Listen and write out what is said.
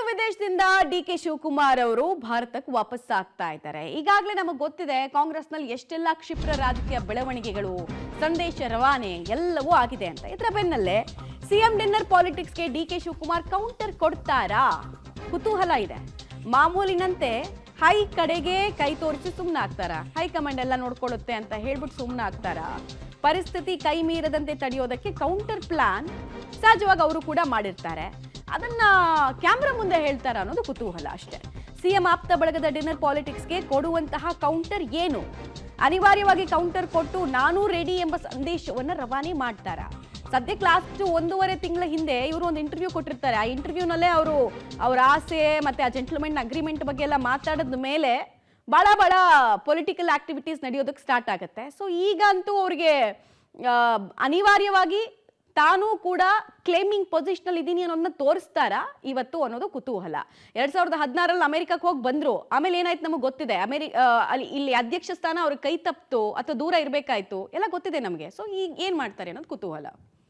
ವಿದೇಶದಿಂದ ಡಿ.ಕೆ. ಶಿವಕುಮಾರ್ ಅವರು ಭಾರತಕ್ಕೆ ವಾಪಸ್ ಆಗ್ತಾ ಇದ್ದಾರೆ. ಈಗಾಗಲೇ ನಮಗೆ ಗೊತ್ತಿದೆ ಕಾಂಗ್ರೆಸ್ನಲ್ಲಿ ಎಷ್ಟೆಲ್ಲ ಕ್ಷಿಪ್ರ ರಾಜಕೀಯ ಬೆಳವಣಿಗೆಗಳು, ಸಂದೇಶ ರವಾನೆ ಎಲ್ಲವೂ ಆಗಿದೆ ಅಂತ. ಇದರ ಬೆನ್ನಲ್ಲೇ ಸಿಎಂ ಡಿನ್ನರ್ ಪಾಲಿಟಿಕ್ಸ್ಗೆ ಡಿ.ಕೆ. ಶಿವಕುಮಾರ್ ಕೌಂಟರ್ ಕೊಡ್ತಾರಾ? ಕುತೂಹಲ ಇದೆ. ಮಾಮೂಲಿನಂತೆ ಹೈ ಕಡೆಗೆ ಕೈ ತೋರಿಸಿ ಸುಮ್ಮನಾಗ್ತಾರ, ಹೈಕಮಾಂಡ್ ಎಲ್ಲ ನೋಡ್ಕೊಳ್ಳುತ್ತೆ ಅಂತ ಹೇಳ್ಬಿಟ್ಟು ಸುಮ್ಮನಾಗ್ತಾರ. ಪರಿಸ್ಥಿತಿ ಕೈ ಮೀರದಂತೆ ತಡೆಯೋದಕ್ಕೆ ಕೌಂಟರ್ ಪ್ಲಾನ್ ಸಹಜವಾಗಿ ಅವರು ಕೂಡ ಮಾಡಿರ್ತಾರೆ. ಅದನ್ನ ಕ್ಯಾಮ್ರಾ ಮುಂದೆ ಹೇಳ್ತಾರ ಅನ್ನೋದು ಕುತೂಹಲ ಅಷ್ಟೇ. ಸಿಎಂ ಆಪ್ತ ಬಳಗದ ಡಿನ್ನರ್ ಪಾಲಿಟಿಕ್ಸ್ಗೆ ಕೊಡುವಂತಹ ಕೌಂಟರ್ ಏನು? ಅನಿವಾರ್ಯವಾಗಿ ಕೌಂಟರ್ ಕೊಟ್ಟು ನಾನು ರೆಡಿ ಎಂಬ ಸಂದೇಶವನ್ನ ರವಾನೆ ಮಾಡ್ತಾರ. ಸದ್ಯಕ್ಕೆ ಲಾಸ್ಟ್ 1.5 ತಿಂಗಳ ಹಿಂದೆ ಇವರು ಒಂದು ಇಂಟರ್ವ್ಯೂ ಕೊಟ್ಟಿರ್ತಾರೆ. ಆ ಇಂಟರ್ವ್ಯೂನಲ್ಲೇ ಅವ್ರ ಆಸೆ ಮತ್ತೆ ಆ ಜೆಂಟ್ಲ್ಮೆನ್ ಅಗ್ರಿಮೆಂಟ್ ಬಗ್ಗೆ ಎಲ್ಲ ಮಾತಾಡಿದ ಮೇಲೆ ಬಹಳ ಪೊಲಿಟಿಕಲ್ ಆಕ್ಟಿವಿಟೀಸ್ ನಡೆಯೋದಕ್ಕೆ ಸ್ಟಾರ್ಟ್ ಆಗುತ್ತೆ. ಸೊ ಈಗಂತೂ ಅವ್ರಿಗೆ ಅನಿವಾರ್ಯವಾಗಿ ತಾನೂ ಕೂಡ ಕ್ಲೇಮಿಂಗ್ ಪೊಸಿಷನ್ ಇದ್ದೀನಿ ಅನ್ನೋದನ್ನ ತೋರಿಸ್ತಾರಾ ಇವತ್ತು ಅನ್ನೋದು ಕುತೂಹಲ. 2016ರಲ್ಲಿ ಅಮೆರಿಕಕ್ಕೆ ಹೋಗಿ ಬಂದ್ರು. ಆಮೇಲೆ ಏನಾಯ್ತು ನಮಗೆ ಗೊತ್ತಿದೆ. ಇಲ್ಲಿ ಅಧ್ಯಕ್ಷ ಸ್ಥಾನ ಅವ್ರ ಕೈ ತಪ್ಪಿತು ಅಥವಾ ದೂರ ಇರಬೇಕಾಯ್ತು ಎಲ್ಲ ಗೊತ್ತಿದೆ ನಮಗೆ. ಸೊ ಈಗ ಏನ್ ಮಾಡ್ತಾರೆ ಅನ್ನೋದು ಕುತೂಹಲ.